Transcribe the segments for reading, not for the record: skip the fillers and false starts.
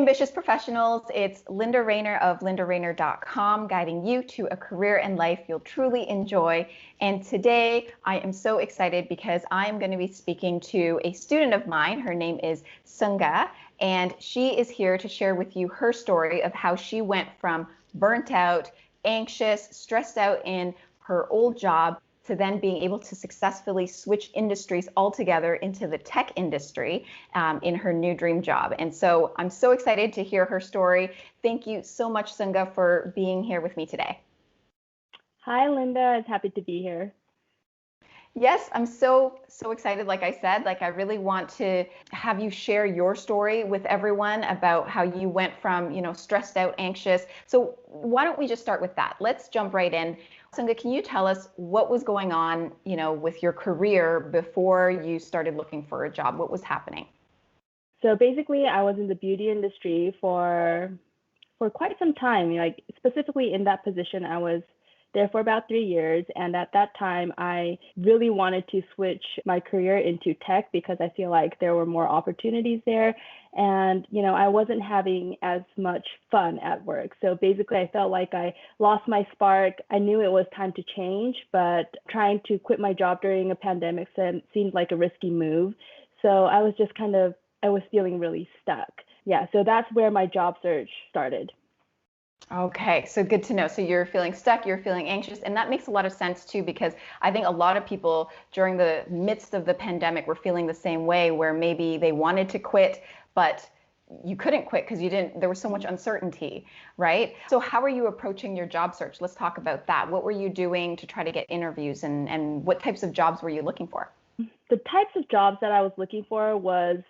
ambitious professionals. It's Linda Rayner of lindarayner.com, guiding you to a career and life you'll truly enjoy. And today I am so excited because I'm going to be speaking to a student of mine. Her name is Sunga, and she is here to share with you her story of how she went from burnt out, anxious, stressed out in her old job to then being able to successfully switch industries altogether into the tech industry in her new dream job. And so I'm so excited to hear her story. Thank you so much, Sunga, for being here with me today. Hi, Linda. It's happy to be here. Yes, I'm so excited. Like I said, I really want to have you share your story with everyone about how you went from, stressed out, anxious. So why don't we just start with that? Let's jump right in. Sunga, can you tell us what was going on, with your career before you started looking for a job? What was happening? So basically, I was in the beauty industry for quite some time. Like specifically in that position, I was there for about 3 years. And at that time, I really wanted to switch my career into tech because I feel like there were more opportunities there. And, I wasn't having as much fun at work. So basically, I felt like I lost my spark. I knew it was time to change, but trying to quit my job during a pandemic seemed like a risky move. So I was just I was feeling really stuck. Yeah, so that's where my job search started. Okay, so good to know. So you're feeling stuck, you're feeling anxious, and that makes a lot of sense too, because I think a lot of people during the midst of the pandemic were feeling the same way, where maybe they wanted to quit, but you couldn't quit because there was so much uncertainty, right? So how are you approaching your job search? Let's talk about that. What were you doing to try to get interviews, and what types of jobs were you looking for? The types of jobs that I was looking for was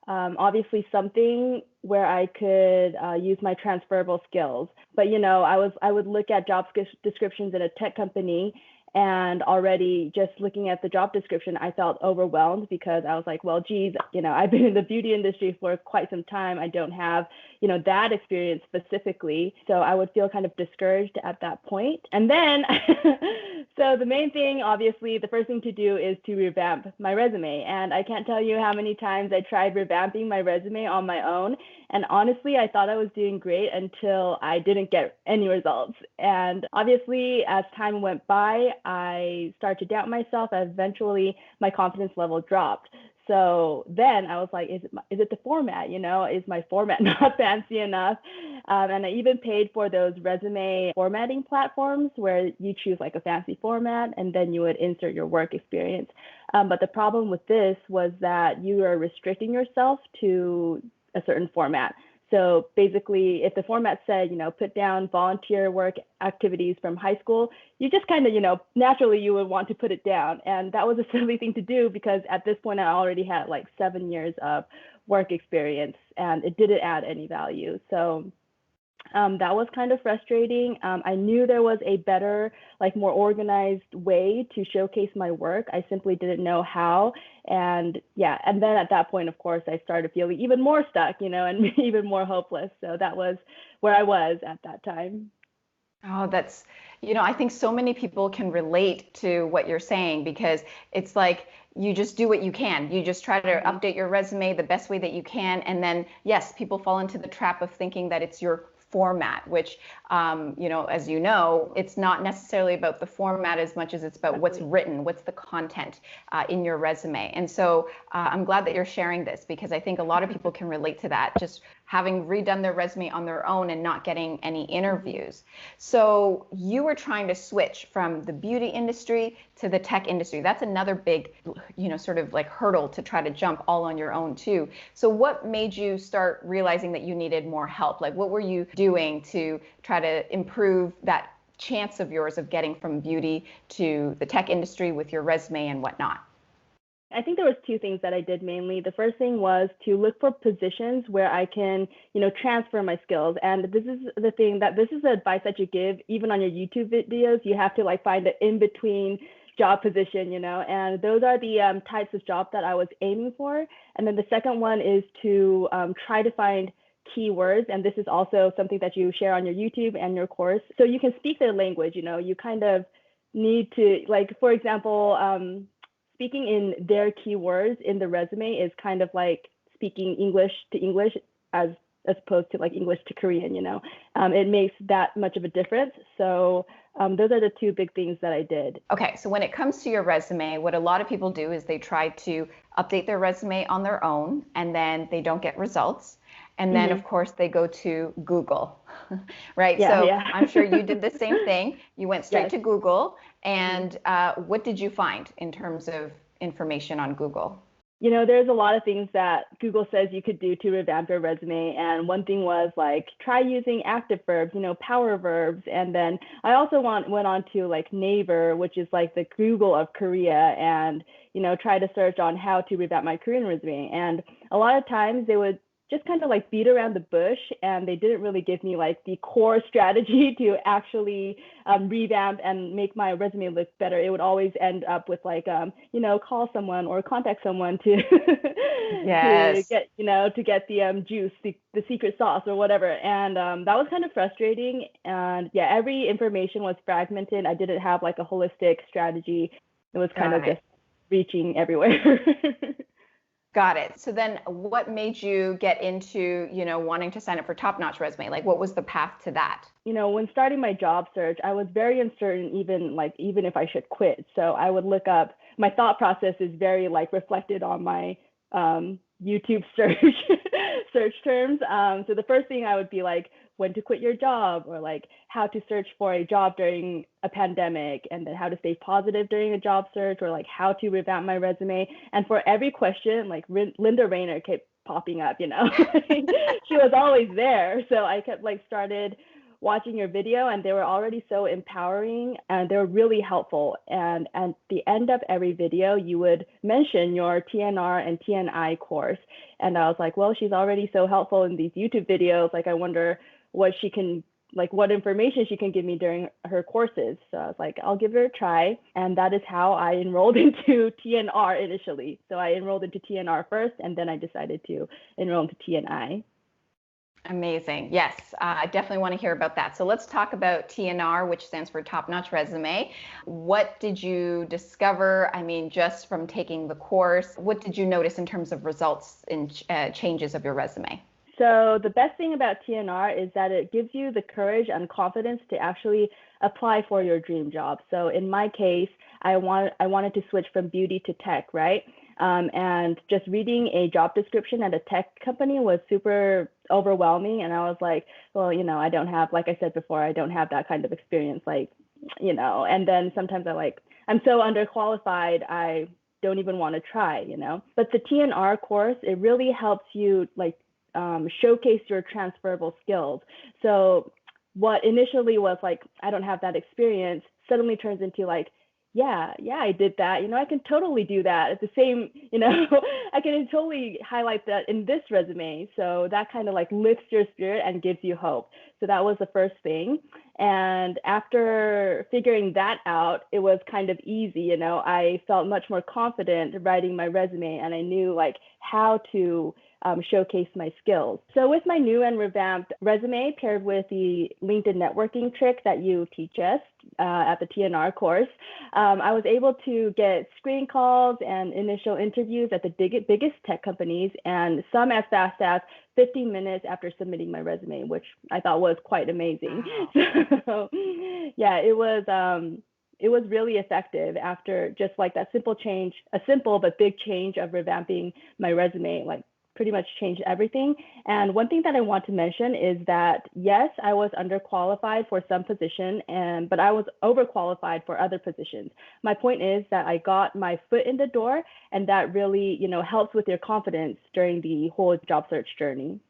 obviously something where I could use my transferable skills. But I would look at job descriptions in a tech company, and already just looking at the job description, I felt overwhelmed because I was like, well, geez, I've been in the beauty industry for quite some time. I don't have, that experience specifically. So I would feel kind of discouraged at that point. And then, so the main thing, obviously, the first thing to do is to revamp my resume. And I can't tell you how many times I tried revamping my resume on my own. And honestly, I thought I was doing great until I didn't get any results. And obviously, as time went by, I started to doubt myself. Eventually, my confidence level dropped. So then I was like, is it the format? Is my format not fancy enough? And I even paid for those resume formatting platforms where you choose like a fancy format and then you would insert your work experience. But the problem with this was that you are restricting yourself to a certain format. So basically, if the format said, put down volunteer work activities from high school, you just naturally you would want to put it down. And that was a silly thing to do because at this point, I already had like 7 years of work experience and it didn't add any value. So that was kind of frustrating. I knew there was a better, more organized way to showcase my work. I simply didn't know how. And yeah, and then at that point, of course, I started feeling even more stuck, and even more hopeless. So that was where I was at that time. Oh, that's, I think so many people can relate to what you're saying because it's like you just do what you can. You just try to update your resume the best way that you can. And then, yes, people fall into the trap of thinking that it's your format, which, as you know, it's not necessarily about the format as much as it's about what's written, what's the content in your resume. And so I'm glad that you're sharing this because I think a lot of people can relate to that, just having redone their resume on their own and not getting any interviews. So you were trying to switch from the beauty industry to the tech industry. That's another big, sort of like hurdle to try to jump all on your own too. So what made you start realizing that you needed more help? Like what were you doing to try to improve that chance of yours of getting from beauty to the tech industry with your resume and whatnot? I think there was 2 things that I did mainly. The first thing was to look for positions where I can, transfer my skills. And this is the advice that you give even on your YouTube videos. You have to find an in-between job position, and those are the types of jobs that I was aiming for. And then the second one is to try to find keywords. And this is also something that you share on your YouTube and your course. So you can speak their language, you kind of need to, for example, speaking in their keywords in the resume is kind of like speaking English to English as as opposed to like English to Korean, it makes that much of a difference. So those are the two big things that I did. Okay, so when it comes to your resume, what a lot of people do is they try to update their resume on their own and then they don't get results. And then, of course, they go to Google, right? Yeah, So yeah. I'm sure you did the same thing. You went straight Yes. to Google. And what did you find in terms of information on Google? There's a lot of things that Google says you could do to revamp your resume. And one thing was like, try using active verbs, power verbs. And then I also went on to like Naver, which is like the Google of Korea, and, try to search on how to revamp my Korean resume. And a lot of times they would just kind of like beat around the bush, and they didn't really give me like the core strategy to actually revamp and make my resume look better. It would always end up with like call someone or contact someone to to Yes. get to get the juice, the secret sauce or whatever. And that was kind of frustrating. And yeah, every information was fragmented. I didn't have like a holistic strategy. It was kind of just reaching everywhere. Got it. So then what made you get into, wanting to sign up for Top Notch Resume? Like what was the path to that? When starting my job search, I was very uncertain, even if I should quit. So I would look up, my thought process is very like reflected on my YouTube search terms. So the first thing I would be like, when to quit your job, or like how to search for a job during a pandemic, and then how to stay positive during a job search, or like how to revamp my resume. And for every question, like Linda Rayner kept popping up, she was always there. So I kept like started watching your video, and they were already so empowering, and they were really helpful. And at the end of every video, you would mention your TNR and TNI course. And I was like, well, she's already so helpful in these YouTube videos. Like, I wonder what information she can give me during her courses. So I was like, I'll give her a try. And that is how I enrolled into TNR initially. So I enrolled into TNR first, and then I decided to enroll into TNI. Amazing. Yes, I definitely want to hear about that. So let's talk about TNR, which stands for Top Notch Resume. What did you discover? I mean, just from taking the course, what did you notice in terms of results and changes of your resume? So the best thing about TNR is that it gives you the courage and confidence to actually apply for your dream job. So in my case, I wanted to switch from beauty to tech, right? And just reading a job description at a tech company was super overwhelming. And I was like, well, I don't have, like I said before, I don't have that kind of experience, and then sometimes I'm so underqualified, I don't even want to try, But the TNR course, it really helps you showcase your transferable skills. So what initially was like, I don't have that experience, suddenly turns into like, yeah, I did that. I can totally do that. It's the same, I can totally highlight that in this resume. So that kind of like lifts your spirit and gives you hope. So that was the first thing. And after figuring that out, it was kind of easy. I felt much more confident writing my resume, and I knew like how to showcase my skills. So with my new and revamped resume paired with the LinkedIn networking trick that you teach us at the TNR course, I was able to get screen calls and initial interviews at the biggest tech companies, and some as fast as 15 minutes after submitting my resume, which I thought was quite amazing. Wow. So yeah, it was really effective after just like that simple change, a simple but big change of revamping my resume, like pretty much changed everything. And one thing that I want to mention is that, yes, I was underqualified for some position, but I was overqualified for other positions. My point is that I got my foot in the door, and that really, helps with your confidence during the whole job search journey.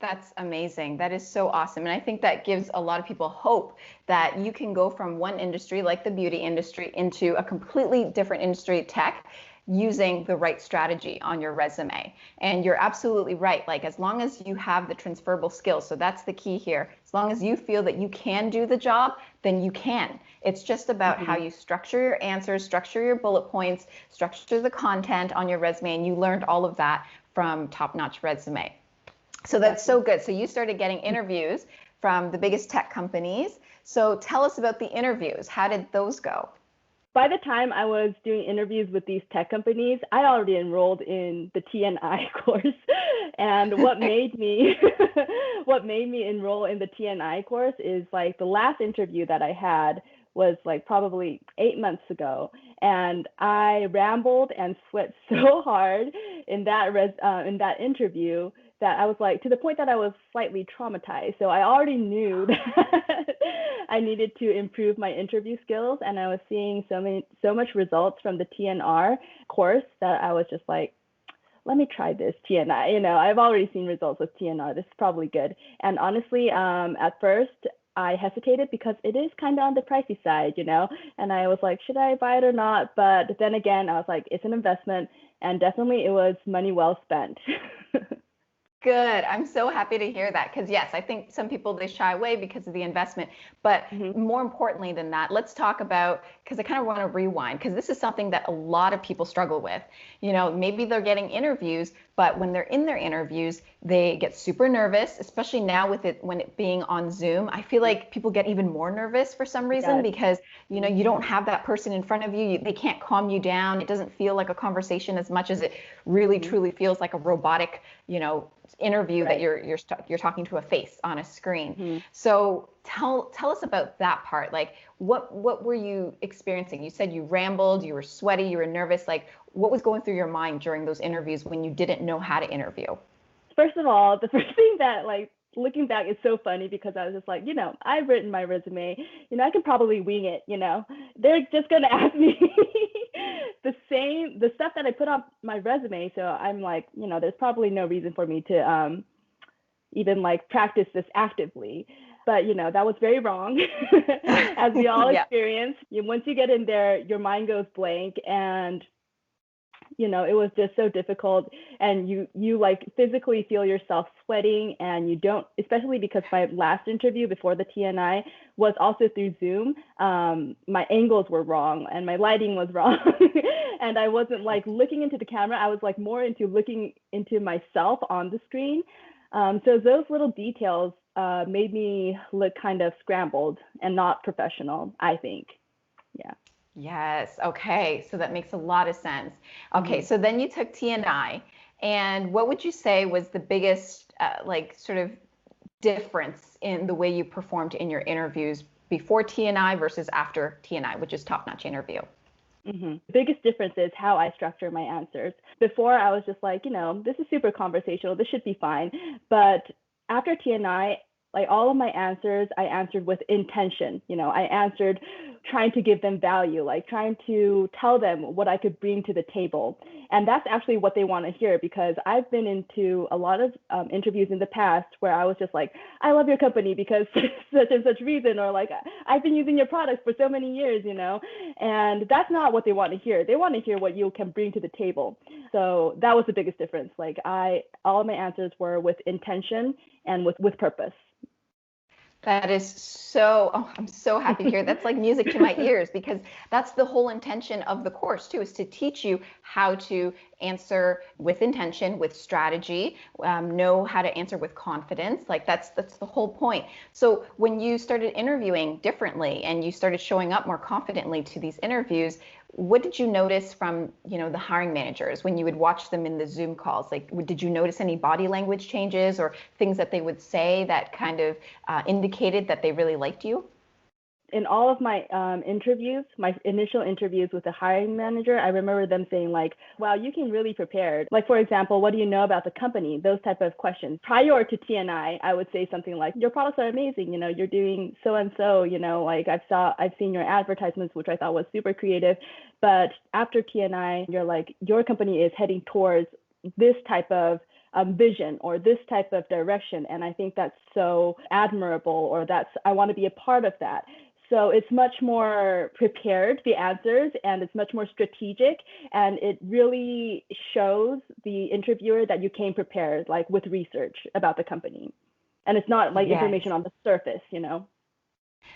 That's amazing. That is so awesome. And I think that gives a lot of people hope that you can go from one industry, like the beauty industry, into a completely different industry, tech, using the right strategy on your resume. And you're absolutely right. Like, as long as you have the transferable skills, so that's the key here. As long as you feel that you can do the job, then you can. It's just about how you structure your answers, structure your bullet points, structure the content on your resume. And you learned all of that from Top Notch Resume. So that's so good. So you started getting interviews from the biggest tech companies. So tell us about the interviews. How did those go? By the time I was doing interviews with these tech companies, I already enrolled in the TNI course. And what made me what made me enroll in the TNI course is like the last interview that I had was like probably 8 months ago, and I rambled and sweat so hard in that interview that I was like, to the point that I was slightly traumatized. So I already knew that I needed to improve my interview skills, and I was seeing so much results from the TNR course that I was just like, let me try this TNI. I've already seen results with TNR. This is probably good. And honestly, at first I hesitated because it is kind of on the pricey side, and I was like, should I buy it or not? But then again, I was like, it's an investment, and definitely it was money well spent. Good. I'm so happy to hear that because yes, I think some people they shy away because of the investment. But more importantly than that, let's talk about, because I kind of want to rewind because this is something that a lot of people struggle with. Maybe they're getting interviews, but when they're in their interviews, they get super nervous, especially now with it when it being on Zoom. I feel like people get even more nervous for some reason because you don't have that person in front of you. They can't calm you down. It doesn't feel like a conversation as much as it really truly feels like a robotic, interview that you're talking to a face on a screen. So tell us about that part. Like what were you experiencing? You said you rambled, you were sweaty, you were nervous. Like what was going through your mind during those interviews when you didn't know how to interview? First of all, the first thing that like looking back is so funny because I was just like, I've written my resume, I can probably wing it, they're just going to ask me the stuff that I put on my resume. So I'm like, there's probably no reason for me to even like practice this actively. But, that was very wrong, as we all experience. Once you get in there, your mind goes blank, and it was just so difficult, and you like physically feel yourself sweating, and you don't, especially because my last interview before the TNI was also through Zoom. My angles were wrong and my lighting was wrong. And I wasn't like looking into the camera. I was like more into looking into myself on the screen. So those little details made me look kind of scrambled and not professional, I think. Yeah. Yes. Okay. So that makes a lot of sense. Okay. So then you took TNI, and what would you say was the biggest, sort of difference in the way you performed in your interviews before TNI versus after TNI, which is top-notch interview? The biggest difference is how I structure my answers. Before, I was just like, this is super conversational. This should be fine. But after TNI, like all of my answers, I answered with intention. I answered trying to give them value, like trying to tell them what I could bring to the table. And that's actually what they want to hear, because I've been into a lot of interviews in the past where I was just like, I love your company because such and such reason, or like, I've been using your products for so many years, and that's not what they want to hear. They want to hear what you can bring to the table. So that was the biggest difference. Like all of my answers were with intention and with purpose. That is I'm so happy to hear. That's like music to my ears, because that's the whole intention of the course too, is to teach you how to answer with intention, with strategy, know how to answer with confidence. Like that's the whole point. So when you started interviewing differently and you started showing up more confidently to these interviews, what did you notice from, the hiring managers when you would watch them in the Zoom calls? Like, did you notice any body language changes or things that they would say that kind of indicated that they really liked you? In all of my interviews, my initial interviews with the hiring manager, I remember them saying like, wow, you came really prepared. Like, for example, what do you know about the company? Those type of questions. Prior to TNI, I would say something like, your products are amazing. You're doing so and so, like I've seen your advertisements, which I thought was super creative. But after TNI, you're like, your company is heading towards this type of vision or this type of direction. And I think that's so admirable, or I want to be a part of that. So it's much more prepared, the answers, and it's much more strategic. And it really shows the interviewer that you came prepared, like with research about the company. And it's not like information on the surface,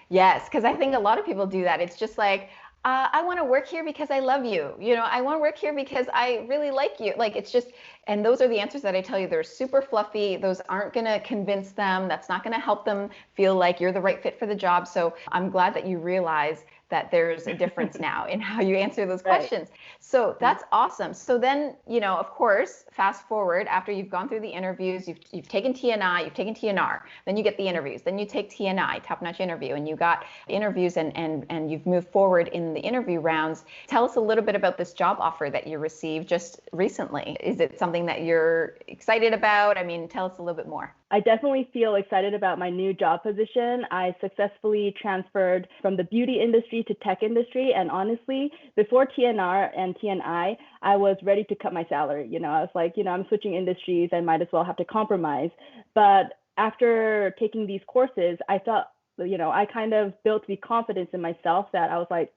Yes, because I think a lot of people do that. It's just like, I want to work here because I love you. I want to work here because I really like you. Like it's just, and those are the answers that I tell you. They're super fluffy. Those aren't going to convince them. That's not going to help them feel like you're the right fit for the job. So I'm glad that you realize that there's a difference now in how you answer those Right. questions. So that's awesome. So then, of course, fast forward after you've gone through the interviews, you've taken TNI, you've taken TNR, then you get the interviews, then you take TNI, top notch interview, and you got interviews and you've moved forward in the interview rounds. Tell us a little bit about this job offer that you received just recently. Is it something that you're excited about? I mean, tell us a little bit more. I definitely feel excited about my new job position. I successfully transferred from the beauty industry to tech industry. And honestly, before TNR and TNI, I was ready to cut my salary. I was like, I'm switching industries. I might as well have to compromise. But after taking these courses, I thought, I kind of built the confidence in myself that I was like,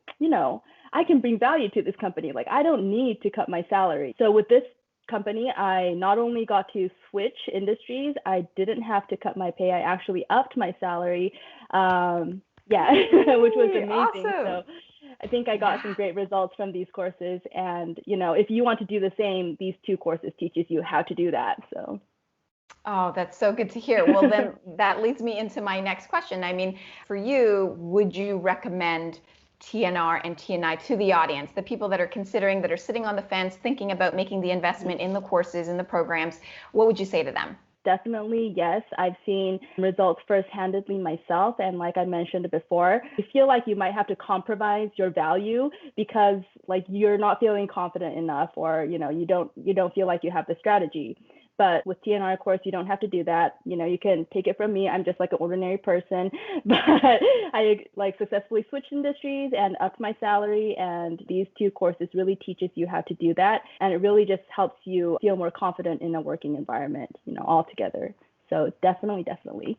I can bring value to this company. Like, I don't need to cut my salary. So with this company, I not only got to switch industries, I didn't have to cut my pay. I actually upped my salary. Yeah, which was amazing. Awesome. So I think I got some great results from these courses. And, if you want to do the same, these two courses teaches you how to do that. So. Oh, that's so good to hear. Well, then that leads me into my next question. I mean, for you, would you recommend TNR and TNI to the audience, the people that are considering, that are sitting on the fence, thinking about making the investment in the courses, in the programs? What would you say to them? Definitely, yes. I've seen results first-handedly myself. And like I mentioned before, you feel like you might have to compromise your value because like you're not feeling confident enough, or, you don't feel like you have the strategy. But with TNR course, you don't have to do that. You can take it from me. I'm just like an ordinary person, but I like successfully switched industries and upped my salary. And these two courses really teaches you how to do that. And it really just helps you feel more confident in a working environment, altogether. So definitely.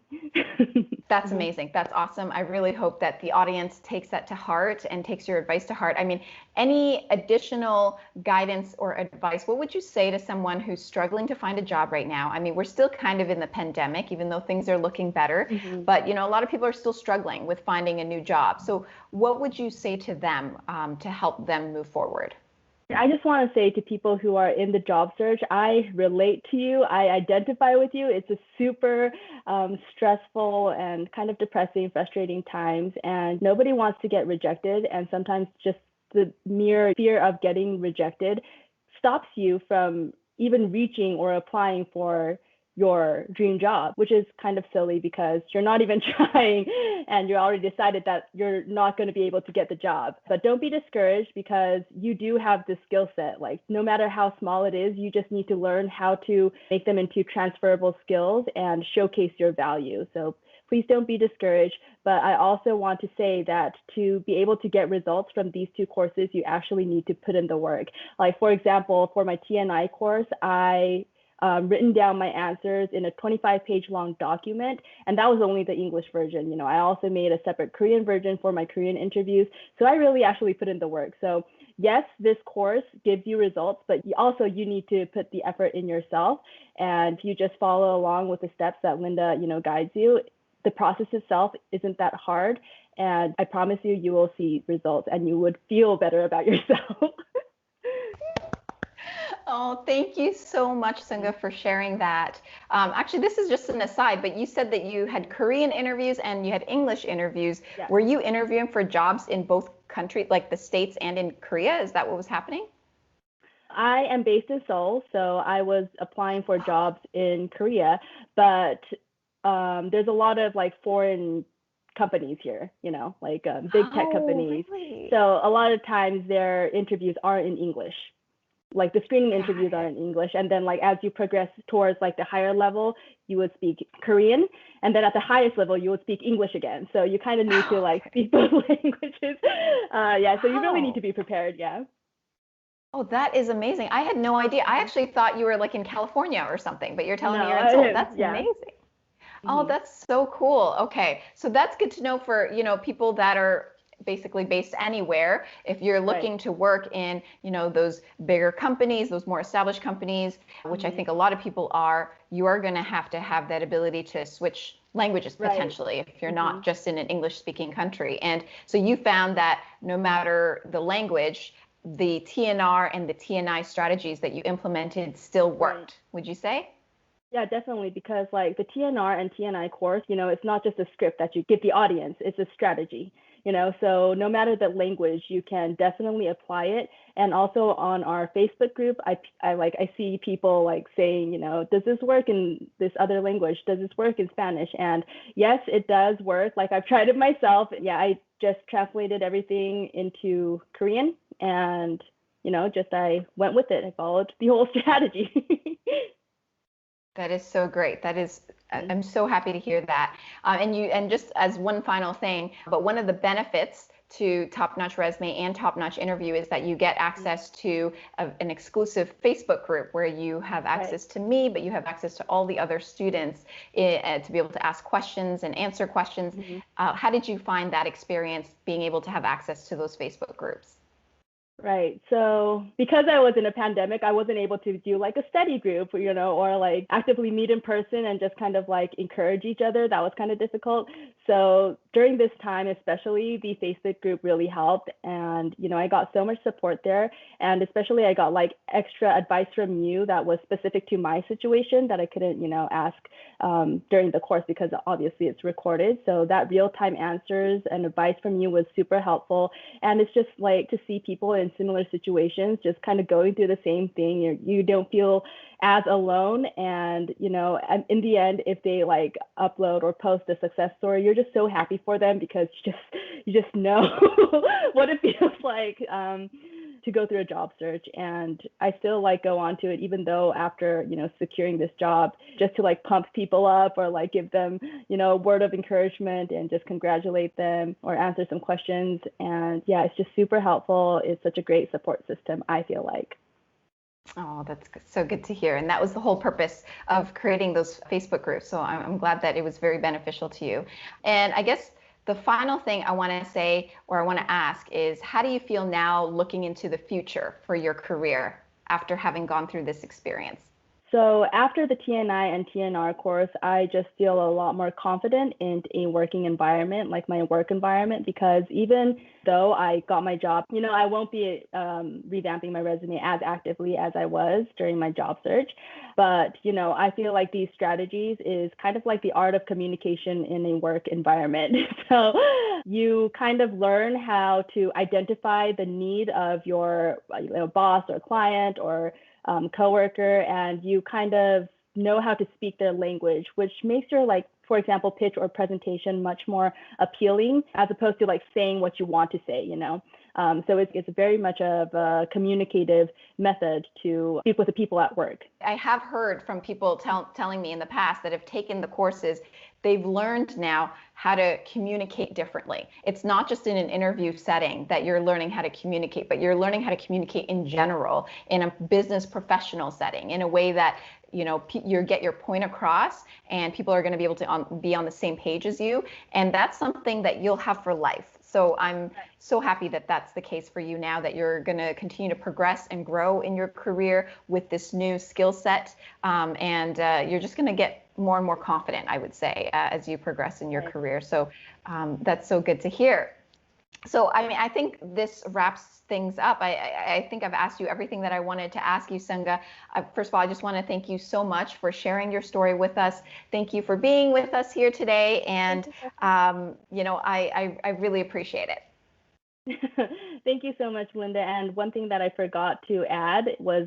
That's amazing. That's awesome. I really hope that the audience takes that to heart and takes your advice to heart. I mean, any additional guidance or advice, what would you say to someone who's struggling to find a job right now? I mean, we're still kind of in the pandemic, even though things are looking better, but a lot of people are still struggling with finding a new job. So what would you say to them to help them move forward? I just want to say to people who are in the job search, I relate to you. I identify with you. It's a super stressful and kind of depressing, frustrating times, and nobody wants to get rejected. And sometimes just the mere fear of getting rejected stops you from even reaching or applying for your dream job, which is kind of silly because you're not even trying and you already decided that you're not going to be able to get the job. But don't be discouraged because you do have the skill set. Like no matter how small it is, you just need to learn how to make them into transferable skills and showcase your value. So please don't be discouraged. But I also want to say that to be able to get results from these two courses, you actually need to put in the work. Like for example, for my TNI course, I written down my answers in a 25-page long document, and that was only the English version. I also made a separate Korean version for my Korean interviews, so I really actually put in the work. So yes, this course gives you results, but also you need to put the effort in yourself, and if you just follow along with the steps that Linda, guides you, the process itself isn't that hard, and I promise you, you will see results, and you would feel better about yourself. Oh, thank you so much, Sunga, for sharing that. Actually, this is just an aside, but you said that you had Korean interviews and you had English interviews. Yeah. Were you interviewing for jobs in both countries, like the States and in Korea? Is that what was happening? I am based in Seoul, so I was applying for jobs in Korea, but there's a lot of like foreign companies here, like big tech companies. Really? So a lot of times their interviews aren't in English. Like the screening interviews are in English, and then like as you progress towards like the higher level, you would speak Korean, and then at the highest level you would speak English again. So you kind of need to like speak both languages. Yeah, so you really need to be prepared. Yeah. Oh, that is amazing. I had no idea. I actually thought you were like in California or something, but you're telling me No, you're in Seoul. I, That's yeah. amazing. Oh, that's so cool. Okay. So that's good to know for, people that are basically based anywhere. If you're looking Right. to work in, those bigger companies, those more established companies, which I Hmm. think a lot of people are, you are going to have that ability to switch languages Right. potentially if you're Hmm. not just in an English speaking country. And so you found that no matter the language, the TNR and the TNI strategies that you implemented still Right. worked, would you say? Yeah, definitely. Because like the TNR and TNI course, it's not just a script that you give the audience, it's a strategy. So no matter the language, you can definitely apply it. And also on our Facebook group, I see people like saying, does this work in this other language? Does this work in Spanish? And yes, it does work. Like I've tried it myself. Yeah, I just translated everything into Korean, and just I went with it. I followed the whole strategy. That is so great. I'm so happy to hear that. And just as one final thing, but one of the benefits to Top Notch Resume and Top Notch Interview is that you get access to an exclusive Facebook group where you have Right. access to me, but you have access to all the other students to be able to ask questions and answer questions. Mhm. How did you find that experience being able to have access to those Facebook groups? Right. So because I was in a pandemic, I wasn't able to do like a study group, or like actively meet in person and just kind of like encourage each other. That was kind of difficult. So during this time, especially the Facebook group really helped. And, I got so much support there. And especially I got like extra advice from you that was specific to my situation that I couldn't, ask during the course because obviously it's recorded. So that real-time answers and advice from you was super helpful. And it's just like to see people in similar situations just kind of going through the same thing. You don't feel as alone. And in the end, if they like upload or post a success story, you're just so happy for them because you just know what it feels like to go through a job search. And I still like go on to it even though after securing this job, just to like pump people up or like give them a word of encouragement and just congratulate them or answer some questions. And yeah, it's just super helpful. It's such a great support system, I feel like. Oh, that's so good to hear. And that was the whole purpose of creating those Facebook groups. So I'm glad that it was very beneficial to you. And I guess the final thing I want to say or I want to ask is how do you feel now looking into the future for your career after having gone through this experience? So after the TNI and TNR course, I just feel a lot more confident in a working environment, like my work environment, because even though I got my job, I won't be revamping my resume as actively as I was during my job search. But, I feel like these strategies is kind of like the art of communication in a work environment. So you kind of learn how to identify the need of your boss or client or coworker, and you kind of know how to speak their language, which makes your like, for example, pitch or presentation much more appealing as opposed to like saying what you want to say. So it's very much of a communicative method to speak with the people at work. I have heard from people telling me in the past that have taken the courses, they've learned now how to communicate differently. It's not just in an interview setting that you're learning how to communicate, but you're learning how to communicate in general in a business professional setting in a way that you get your point across and people are going to be able to be on the same page as you. And that's something that you'll have for life. So I'm so happy that that's the case for you now, that you're going to continue to progress and grow in your career with this new skill set. And you're just going to get more and more confident, I would say, as you progress in your Right. career. So that's so good to hear. So, I mean, I think this wraps things up. I think I've asked you everything that I wanted to ask you, Sunga. First of all, I just want to thank you so much for sharing your story with us. Thank you for being with us here today. And, I really appreciate it. Thank you so much, Linda. And one thing that I forgot to add was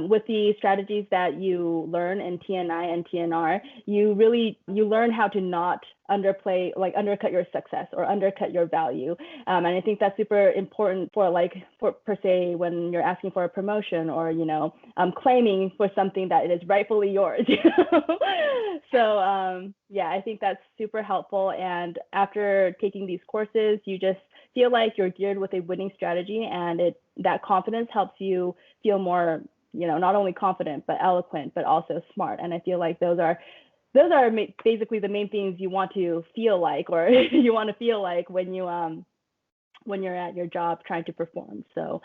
with the strategies that you learn in TNI and TNR, you learn how to not undercut your success or undercut your value. And I think that's super important for per se when you're asking for a promotion or claiming for something that is rightfully yours. So yeah, I think that's super helpful. And after taking these courses, you just feel like you're geared with a winning strategy, and that confidence helps you feel more, not only confident but eloquent, but also smart. And I feel like those are those are basically the main things you want to feel like, or you want to feel like when you're at your job trying to perform. So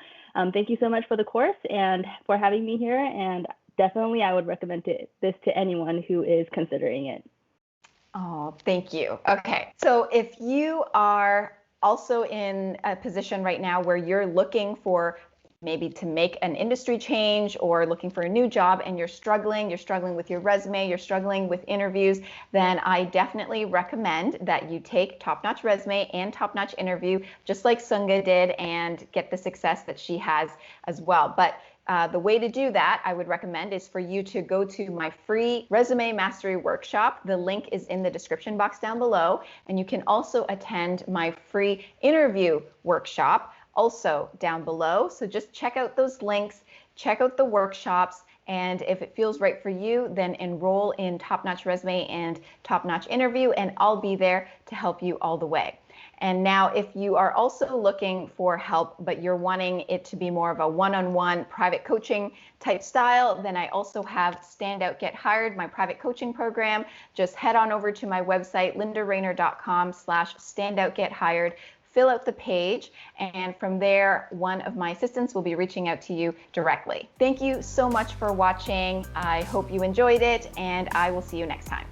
thank you so much for the course and for having me here. And definitely I would recommend this to anyone who is considering it. Oh, thank you. Okay. So if you are also in a position right now where you're looking for maybe to make an industry change or looking for a new job and you're struggling with your resume, you're struggling with interviews, then I definitely recommend that you take Top Notch Resume and Top Notch Interview, just like Sunga did, and get the success that she has as well. But the way to do that, I would recommend, is for you to go to my free resume mastery workshop. The link is in the description box down below. And you can also attend my free interview workshop, also down below. So just check out those links, check out the workshops, and if it feels right for you, then enroll in Top Notch Resume and Top Notch Interview, and I'll be there to help you all the way. And now if you are also looking for help, but you're wanting it to be more of a one-on-one private coaching type style, then I also have Stand Out Get Hired, my private coaching program. Just head on over to my website, lindarainer.com/standoutgethired. Fill out the page, and from there, one of my assistants will be reaching out to you directly. Thank you so much for watching. I hope you enjoyed it, and I will see you next time.